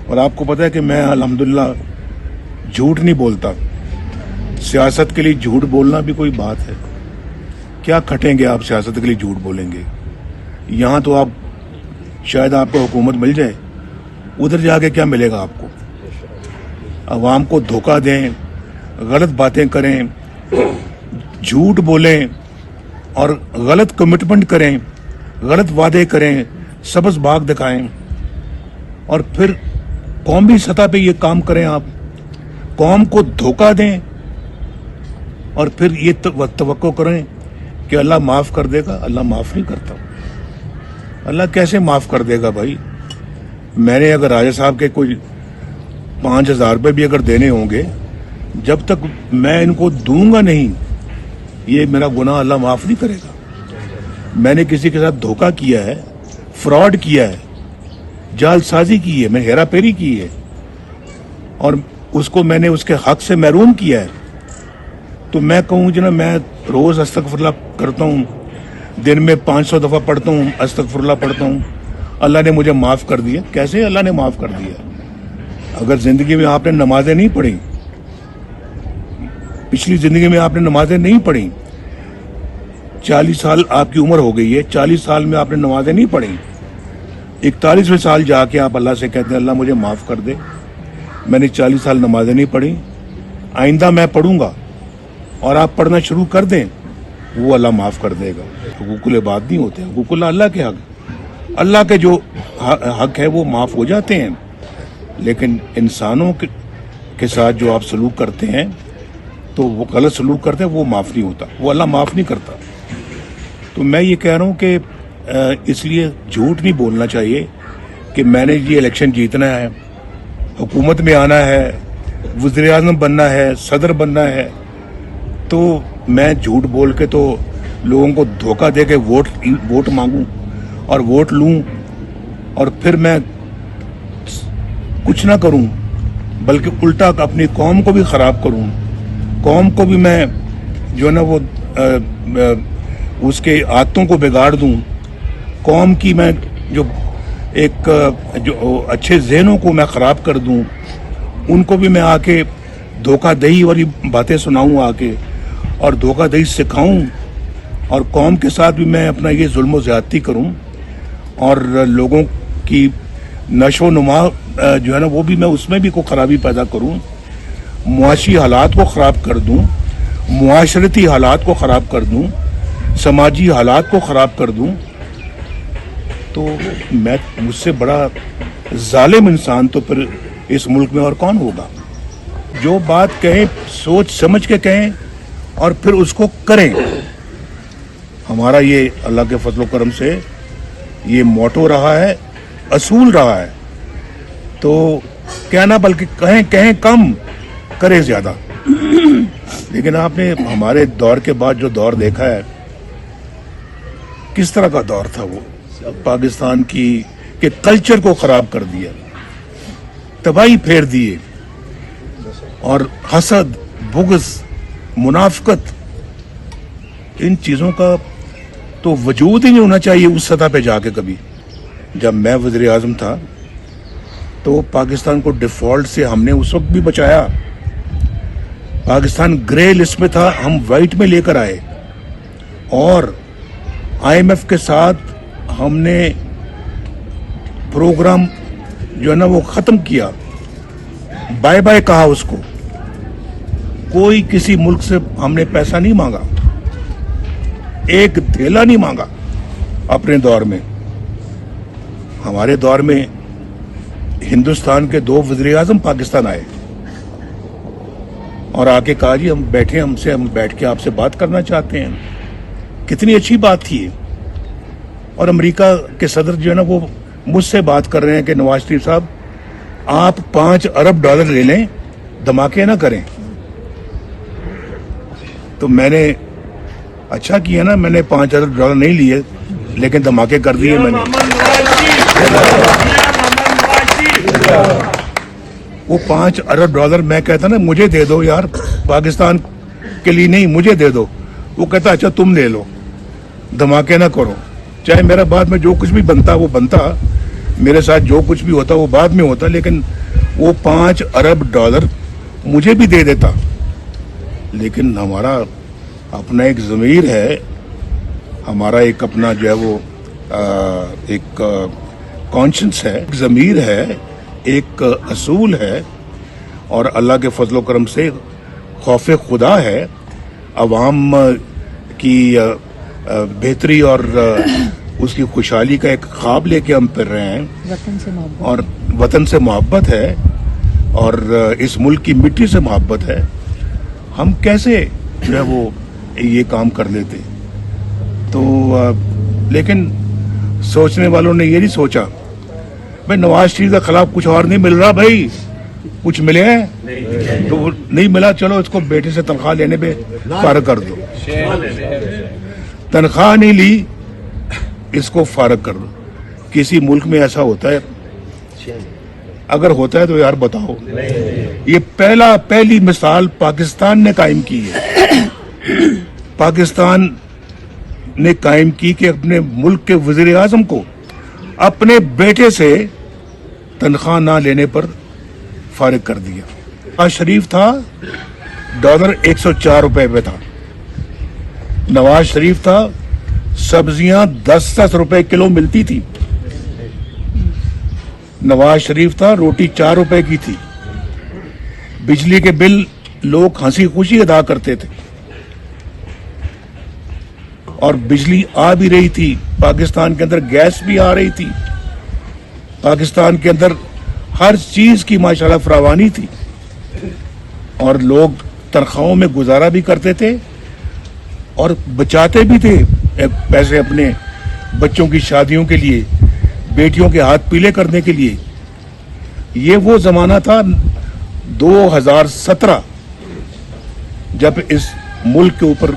اور آپ کو پتہ ہے کہ میں الحمدللہ جھوٹ نہیں بولتا. سیاست کے لیے جھوٹ بولنا بھی کوئی بات ہے؟ کیا کھٹیں گے آپ سیاست کے لیے جھوٹ بولیں گے؟ یہاں تو آپ شاید آپ کو حکومت مل جائے, ادھر جا کے کیا ملے گا آپ کو؟ عوام کو دھوکہ دیں, غلط باتیں کریں, جھوٹ بولیں اور غلط کمٹمنٹ کریں, غلط وعدے کریں, سبز باغ دکھائیں, اور پھر قومی سطح پہ یہ کام کریں. آپ قوم کو دھوکہ دیں اور پھر یہ توقع کریں کہ اللہ معاف کر دے گا. اللہ معاف نہیں کرتا. اللہ کیسے معاف کر دے گا بھائی؟ میں نے اگر راجہ صاحب کے کوئی 5,000 روپے بھی اگر دینے ہوں گے, جب تک میں ان کو دوں گا نہیں, یہ میرا گناہ اللہ معاف نہیں کرے گا. میں نے کسی کے ساتھ دھوکہ کیا ہے, فراڈ کیا ہے, جال سازی کی ہے, میں ہیرا پھیری کی ہے, اور اس کو میں نے اس کے حق سے محروم کیا ہے, تو میں کہوں جناب میں روز استغفر اللہ کرتا ہوں, دن میں 500 دفعہ پڑھتا ہوں, استغفر اللہ پڑھتا ہوں, اللہ نے مجھے معاف کر دیا. کیسے اللہ نے معاف کر دیا؟ اگر زندگی میں آپ نے نمازیں نہیں پڑھی, پچھلی زندگی میں آپ نے نمازیں نہیں پڑھی, 40 سال آپ کی عمر ہو گئی ہے, 40 سال میں آپ نے نمازیں نہیں پڑھی, 41ویں سال جا کے آپ اللہ سے کہتے ہیں اللہ مجھے معاف کر دے, میں نے 40 سال نمازیں نہیں پڑھی, آئندہ میں پڑھوں گا, اور آپ پڑھنا شروع کر دیں, وہ اللہ معاف کر دے گا. حقوق العباد نہیں ہوتے, حقوق اللہ کے حق, اللہ کے جو حق ہے وہ معاف ہو جاتے ہیں, لیکن انسانوں کے ساتھ جو آپ سلوک کرتے ہیں تو وہ غلط سلوک کرتے ہیں, وہ معاف نہیں ہوتا, وہ اللہ معاف نہیں کرتا. تو میں یہ کہہ رہا ہوں کہ اس لیے جھوٹ نہیں بولنا چاہیے کہ میں نے یہ الیکشن جیتنا ہے, حکومت میں آنا ہے, وزیر اعظم بننا ہے, صدر بننا ہے, تو میں جھوٹ بول کے تو لوگوں کو دھوکہ دے کے ووٹ مانگوں اور ووٹ لوں, اور پھر میں کچھ نہ کروں بلکہ الٹا اپنی قوم کو بھی خراب کروں, قوم کو بھی میں جو ہے نا وہ اس کے عادتوں کو بگاڑ دوں, قوم کی میں جو اچھے ذہنوں کو میں خراب کر دوں, ان کو بھی میں آ کے دھوکہ دہی والی باتیں سناؤں آ کے, اور دھوکہ دہی سکھاؤں, اور قوم کے ساتھ بھی میں اپنا یہ ظلم و زیادتی کروں, اور لوگوں کی نشو و نما جو ہے نا وہ بھی میں اس میں بھی کوئی خرابی پیدا کروں, معاشی حالات کو خراب کر دوں, معاشرتی حالات کو خراب کر دوں, سماجی حالات کو خراب کر دوں, تو مجھ سے بڑا ظالم انسان تو پھر اس ملک میں اور کون ہوگا؟ جو بات کہیں سوچ سمجھ کے کہیں اور پھر اس کو کریں. ہمارا یہ اللہ کے فضل و کرم سے یہ موٹو رہا ہے, اصول رہا ہے, تو کہنا بلکہ کہیں کم, کرے زیادہ. لیکن آپ نے ہمارے دور کے بعد جو دور دیکھا ہے, کس طرح کا دور تھا وہ, پاکستان کے کلچر کو خراب کر دیا, تباہی پھیر دیے, اور حسد, بغض, منافقت, ان چیزوں کا تو وجود ہی نہیں ہونا چاہیے اس سطح پہ جا کے. کبھی جب میں وزیر اعظم تھا تو پاکستان کو ڈیفالٹ سے ہم نے اس وقت بھی بچایا. پاکستان گرے لسٹ میں تھا, ہم وائٹ میں لے کر آئے, اور IMF کے ساتھ ہم نے پروگرام جو ہے نا وہ ختم کیا, بائے بائے کہا اس کو. کوئی کسی ملک سے ہم نے پیسہ نہیں مانگا, ایک دھیلا نہیں مانگا اپنے دور میں. ہمارے دور میں ہندوستان کے 2 وزیر اعظم پاکستان آئے اور آ کے کہا جی ہم بیٹھے, ہم بیٹھ کے آپ سے بات کرنا چاہتے ہیں. کتنی اچھی بات تھی. اور امریکہ کے صدر جو ہے نا وہ مجھ سے بات کر رہے ہیں کہ نواز شریف صاحب آپ $5 ارب لے لیں, دھماکے نہ کریں. تو میں نے اچھا کیا نا, میں نے $5 ارب نہیں لیے, لیکن دھماکے کر دیے میں نے. وہ $5 ارب میں کہتا نا مجھے دے دو یار, پاکستان کے لیے نہیں, مجھے دے دو. وہ کہتا اچھا تم لے لو, دھماکے نہ کرو, چاہے میرا بعد میں جو کچھ بھی بنتا وہ بنتا, میرے ساتھ جو کچھ بھی ہوتا وہ بعد میں ہوتا, لیکن وہ $5 ارب مجھے بھی دے دیتا. لیکن ہمارا اپنا ایک ضمیر ہے, ہمارا ایک اپنا جو ہے وہ ایک کانشنس ہے, ایک ضمیر ہے, ایک اصول ہے, اور اللہ کے فضل و کرم سے خوف خدا ہے. عوام کی بہتری اور اس کی خوشحالی کا ایک خواب لے کے ہم پھر رہے ہیں, وطن سے محبت, اور وطن سے محبت ہے, اور اس ملک کی مٹی سے محبت ہے. ہم کیسے جو ہے وہ یہ کام کر لیتے؟ تو لیکن سوچنے والوں نے یہ نہیں سوچا بھائی نواز شریف کے خلاف کچھ اور نہیں مل رہا, بھائی کچھ ملے ہیں تو وہ نہیں ملا, چلو اس کو بیٹے سے تنخواہ لینے پہ فارغ کر دو. تنخواہ نہیں لی, اس کو فارغ کر دو. کسی ملک میں ایسا ہوتا ہے؟ اگر ہوتا ہے تو یار بتاؤ. یہ پہلی مثال پاکستان نے قائم کی ہے. پاکستان نے قائم کی کہ اپنے ملک کے وزیر اعظم کو اپنے بیٹے سے تنخواہ نہ لینے پر فارغ کر دیا. نواز شریف تھا ڈالر $104 پہ تھا. نواز شریف تھا سبزیاں 10 روپے کلو ملتی تھی. نواز شریف تھا روٹی $4 کی تھی. بجلی کے بل لوگ ہنسی خوشی ادا کرتے تھے, اور بجلی آ بھی رہی تھی. پاکستان کے اندر گیس بھی آ رہی تھی. پاکستان کے اندر ہر چیز کی ماشاءاللہ فراوانی تھی, اور لوگ تنخواہوں میں گزارا بھی کرتے تھے اور بچاتے بھی تھے پیسے اپنے بچوں کی شادیوں کے لیے, بیٹیوں کے ہاتھ پیلے کرنے کے لیے. یہ وہ زمانہ تھا 2017 جب اس ملک کے اوپر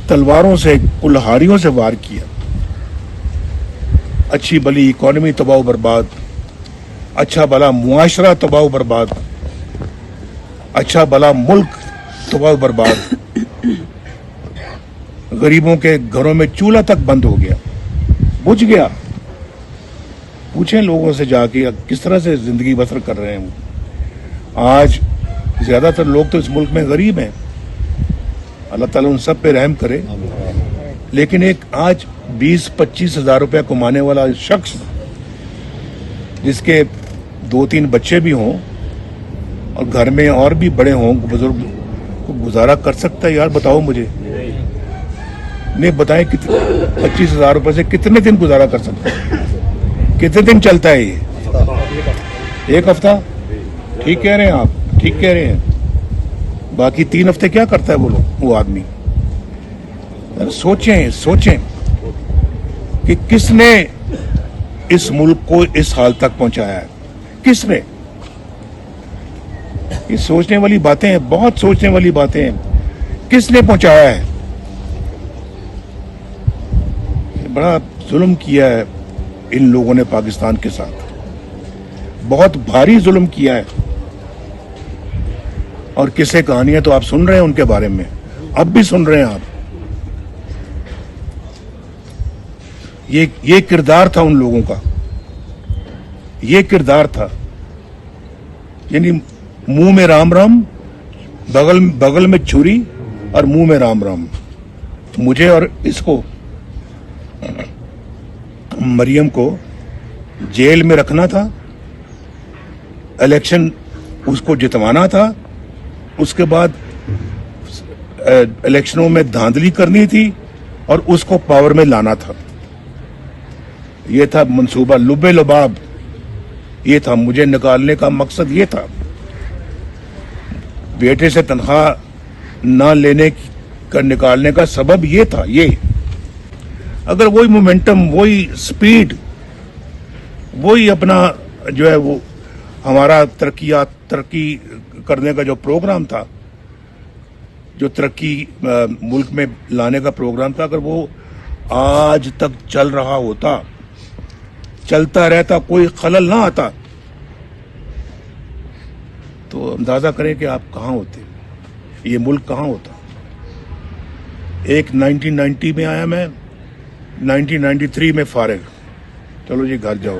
تلواروں سے, کلہاڑیوں سے وار کیا. اچھی بلی اکانومی تباہ و برباد, اچھا بلا معاشرہ تباہ و برباد, اچھا بلا ملک تباہ و برباد. غریبوں کے گھروں میں چولہا تک بند ہو گیا, بجھ گیا. پوچھیں لوگوں سے جا کے کس طرح سے زندگی بسر کر رہے ہیں وہ. آج زیادہ تر لوگ تو اس ملک میں غریب ہیں, اللہ تعالیٰ ان سب پہ رحم کرے. لیکن ایک آج 20-25 ہزار روپے کمانے والا شخص جس کے 2-3 بچے بھی ہوں اور گھر میں اور بھی بڑے ہوں, بزرگ کو گزارا کر سکتا ہے؟ یار بتاؤ مجھے, نہیں بتائیں 25 ہزار روپے سے کتنے دن گزارا کر سکتا ہے؟ کتنے دن چلتا ہے یہ؟ 1 ہفتہ؟ ٹھیک کہہ رہے ہیں آپ, ٹھیک کہہ رہے ہیں. باقی 3 ہفتے کیا کرتا ہے وہ آدمی؟ سوچیں کہ کس نے اس ملک کو اس حال تک پہنچایا ہے, کس نے؟ یہ سوچنے والی باتیں ہیں, بہت سوچنے والی باتیں ہیں. کس نے پہنچایا ہے؟ بڑا ظلم کیا ہے ان لوگوں نے پاکستان کے ساتھ, بہت بھاری ظلم کیا ہے. اور قصے کہانیاں تو آپ سن رہے ہیں ان کے بارے میں, اب بھی سن رہے ہیں آپ. یہ کردار تھا ان لوگوں کا, یہ کردار تھا. یعنی منہ میں رام رام, بغل میں چھری اور منہ میں رام رام. مجھے اور اس کو, مریم کو جیل میں رکھنا تھا, الیکشن اس کو جتوانا تھا, اس کے بعد الیکشنوں میں دھاندلی کرنی تھی اور اس کو پاور میں لانا تھا. یہ تھا منصوبہ, لب لباب یہ تھا. مجھے نکالنے کا مقصد یہ تھا. بیٹے سے تنخواہ نہ لینے کا نکالنے کا سبب یہ تھا. یہ اگر وہی مومنٹم, وہی سپیڈ, وہی اپنا جو ہے وہ ہمارا ترقی کرنے کا جو پروگرام تھا, جو ترقی ملک میں لانے کا پروگرام تھا, اگر وہ آج تک چل رہا ہوتا, چلتا رہتا, کوئی خلل نہ آتا, تو اندازہ کریں کہ آپ کہاں ہوتے, یہ ملک کہاں ہوتا. ایک 1990 میں آیا میں, 1993 میں فارغ, چلو جی گھر جاؤ.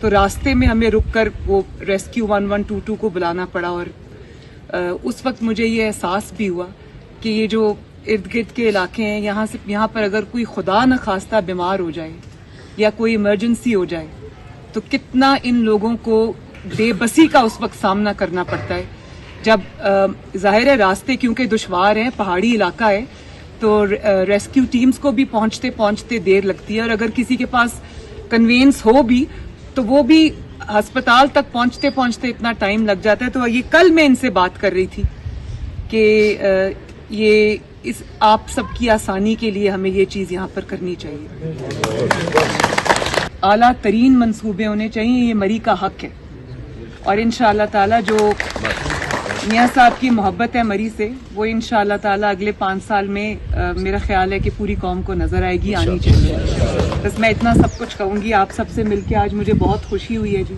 تو راستے میں ہمیں رک کر وہ ریسکیو 1122 کو بلانا پڑا، اور اس وقت مجھے یہ احساس بھی ہوا کہ یہ جو ارد گرد کے علاقے ہیں یہاں پر اگر کوئی خدا نخواستہ بیمار ہو جائے یا کوئی ایمرجنسی ہو جائے تو کتنا ان لوگوں کو بے بسی کا اس وقت سامنا کرنا پڑتا ہے. جب ظاہر ہے راستے کیونکہ دشوار ہیں، پہاڑی علاقہ ہے، تو ریسکیو ٹیمز کو بھی پہنچتے پہنچتے دیر لگتی ہے، اور اگر کسی کے پاس کنوینس ہو بھی تو وہ بھی ہسپتال تک پہنچتے پہنچتے اتنا ٹائم لگ جاتا ہے. تو یہ کل میں ان سے بات کر رہی تھی کہ یہ آپ سب کی آسانی کے لیے ہمیں یہ چیز یہاں پر کرنی چاہیے. اعلیٰ ترین منصوبے ہونے چاہیے، یہ مری کا حق ہے، اور انشاءاللہ تعالی جو میاں صاحب کی محبت ہے مری سے وہ انشاءاللہ تعالی اگلے 5 سال میں میرا خیال ہے کہ پوری قوم کو نظر آئے گی، آنی چاہیے. بس میں اتنا سب کچھ کہوں گی. آپ سب سے مل کے آج مجھے بہت خوشی ہوئی ہے جی.